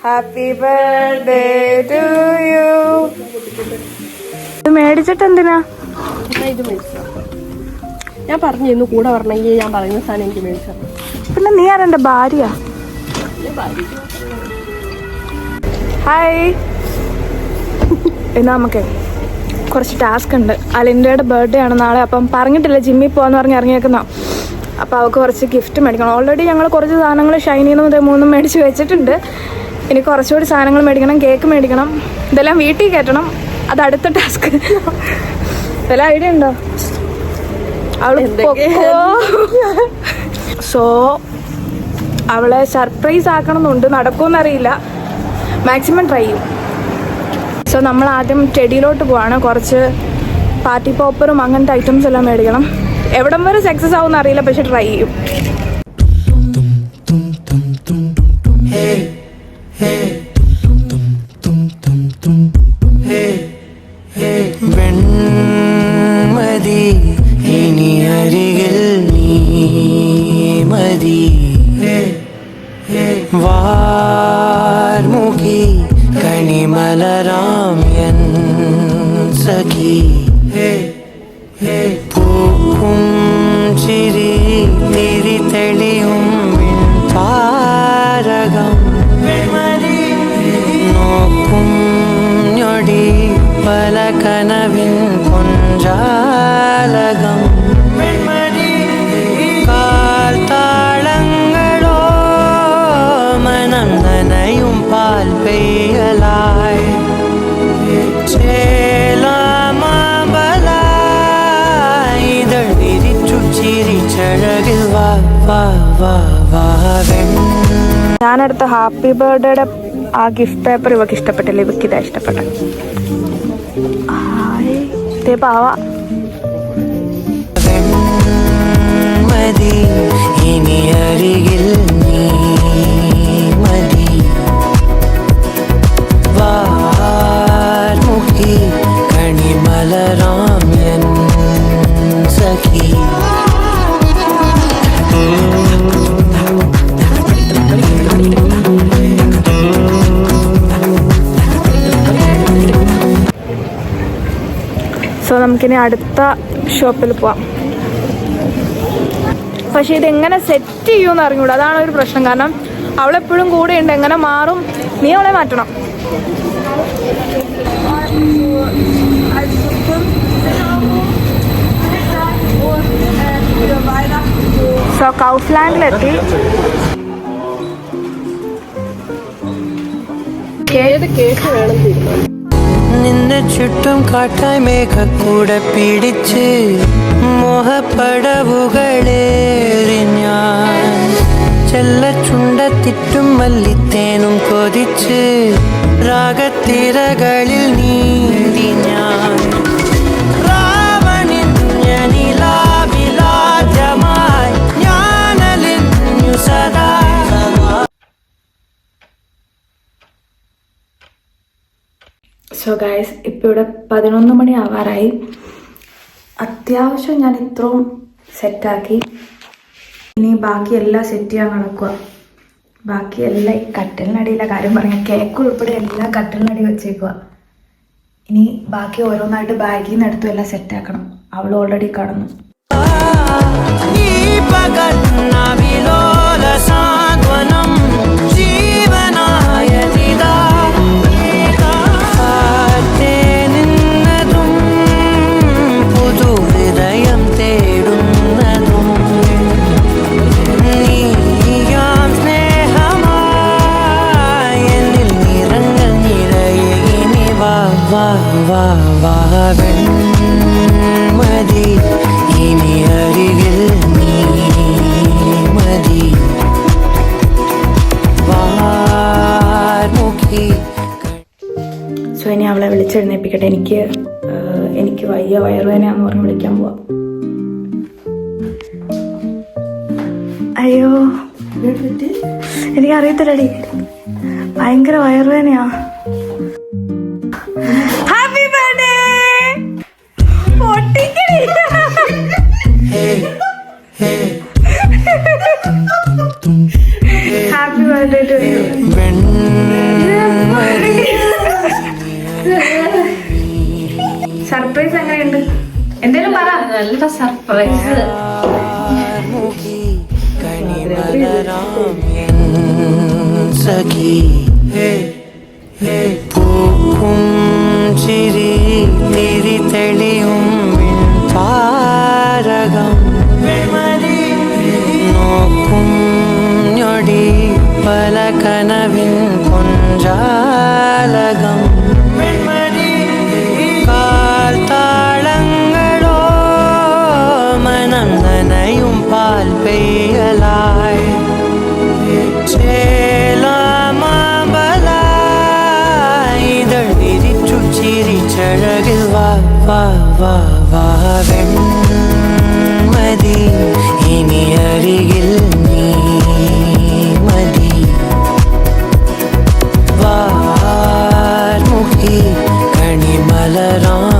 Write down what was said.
Happy birthday to U. ഇത് മേടിച്ചിട്ട് എന്തിനാ? ഇത് മേടിച്ചു. ഞാൻ പറഞ്ഞു കൂടെ പറഞ്ഞെങ്കിൽ ഞാൻ പറയുന്ന സാധനം എനിക്ക് മേടിച്ചു. പിന്നെ നീ ആരാ? എൻ്റെ ഭാര്യ. ഹായ്. ഇന്ന് നമുക്ക് കുറച്ച് ടാസ്ക് ഉണ്ട്. അലിൻ്റെയുടെ ബർത്ത്ഡേ ആണ് നാളെ. അപ്പം പറഞ്ഞിട്ടില്ല, ജിമ്മിൽ പോകാന്ന് പറഞ്ഞ് ഇറങ്ങിയേക്കുന്ന. അപ്പോൾ അവൾക്ക് കുറച്ച് ഗിഫ്റ്റ് മേടിക്കണം. ഓൾറെഡി ഞങ്ങൾ കുറച്ച് സാധനങ്ങൾ ഷൈനിന്നും മൂന്നും മേടിച്ച് വെച്ചിട്ടുണ്ട്. ഇനി കുറച്ചുകൂടി സാധനങ്ങൾ മേടിക്കണം. കേക്ക് മേടിക്കണം. ഇതെല്ലാം വീട്ടിൽ കയറ്റണം. അത് അടുത്ത ടാസ്ക്. വല്ല ഐഡിയ ഉണ്ടോ? സോ അവളെ സർപ്രൈസ് ആക്കണമെന്നുണ്ട്. നടക്കുമെന്നറിയില്ല. മാക്സിമം ട്രൈ ചെയ്യും. സോ നമ്മൾ ആദ്യം ടെഡിയിലോട്ട് പോവാണ്. കുറച്ച് പാർട്ടി പോപ്പറും അങ്ങനത്തെ ഐറ്റംസ് എല്ലാം മേടിക്കണം. എവിടം വരെ സക്സസ് ആവും എന്നറിയില്ല, പക്ഷെ ട്രൈ ചെയ്യും. വെൺമതി ഇനി അരികിൽ നീ മതി, വാർമുഖി കണിമലരാം എൻ സഖി, പൂക്കും ചിരി തിരി തെളിയും താരകം, നോക്കും ഞൊടി പല കനവിൻ പൊഞ്ചാലകം, കാൽത്താളങ്ങളോ മനം നനയും പാൽ പെയ്യലായി, ചേലാമബലായിതൾ വിരിച്ചു ചിരിച്ചഴകിൽ വാ വാ വാ വാ. ഞാനെടുത്ത ഹാപ്പി ബർത്ത്ഡേയുടെ ആ ഗിഫ്റ്റ് പേപ്പർ ഇവക്ക് ഇഷ്ടപ്പെട്ടില്ല. ഇവക്ക് ഇതാ ഇഷ്ടപ്പെട്ട. പാവ മതി ഇനി അരികിൽ നീ മതി, വാർമുഖി കണിമലരാം എൻ സഖി. സോ നമുക്കിനി അടുത്ത ഷോപ്പിൽ പോവാം. പക്ഷെ ഇതെങ്ങനെ സെറ്റ് ചെയ്യുമെന്ന് അറിഞ്ഞൂടാ. അതാണ് ഒരു പ്രശ്നം. കാരണം അവളെപ്പോഴും കൂടെ ഉണ്ട്. എങ്ങനെ മാറും? നീ അവളെ മാറ്റണം. സോ കൗഫ്ലാൻഡിലെത്തി. ഏത് കേക്ക് വേണം തീരുമാനം. നിന്നെ ചുറ്റും കാട്ടായി മേഘക്കൂടെ പിടിച്ച് മോഹപ്പടവുകളേറി ഞാൻ, ചെല്ലച്ചുണ്ടത്തിറ്റും മല്ലിത്തേനും കൊതിച്ച് രാഗത്തിരകളിൽ നീന്തി ഞാൻ, രാവണിലാവിലാദ്യമായി ഞാനലിഞ്ഞു സദാ. സോ ഗൈസ്, ഇപ്പോൾ ഇവിടെ 11 മണി ആവാറായി. അത്യാവശ്യം ഞാൻ ഇത്രയും സെറ്റാക്കി. ഇനി ബാക്കി എല്ലാം സെറ്റ് ചെയ്യാൻ കിടക്കുക. ബാക്കി എല്ലാം ഈ കട്ടിലിനടിയിലെ കാര്യം പറയാം. കേക്ക് ഉൾപ്പെടെ എല്ലാം കട്ടിലിനടി വെച്ചേക്കുക. ഇനി ബാക്കി ഓരോന്നായിട്ട് ബാഗിൽ നിന്ന് എടുത്തും എല്ലാം സെറ്റാക്കണം. അവൾ ഓൾറെഡി കടന്നു. മതി ഇനി അരികിൽ നീ മതി, വാർമുഖി. സോ ഇനി അവളെ വിളിച്ചെഴുന്നേപ്പിക്കട്ടെ. എനിക്ക് വയ്യ, വയറുവേദനയാന്ന് പറഞ്ഞ് വിളിക്കാൻ പോവാ. അയ്യോ, എനിക്കറിയത്തില്ലടി. ഭയങ്കര വയറുവേദനയാ. Happy birthday. Happy birthday to you. Venmathi surprise എങ്ങനെയുണ്ട്? എന്തേലും പറ. നല്ല സർപ്രൈസ്. മുഖി കണിമലരാം എൻ സഖി പൂക്കും ചിരി തിരി തെളിയും താരകം നോക്കും ഞൊടി പല കനവിൻ പൊഞ്ചാലകം കാൽത്താളങ്ങളോ മനം നനയും പാൽ പെയ്യലായി ചേലാമബലായിതൾ വിരിച്ചു ചിരിച്ചഴകിൽ വാ വാ വാ വാ വെൺമതി ഇനി അരികിൽ നീ മതി വാർമുഖി കണിമലരാം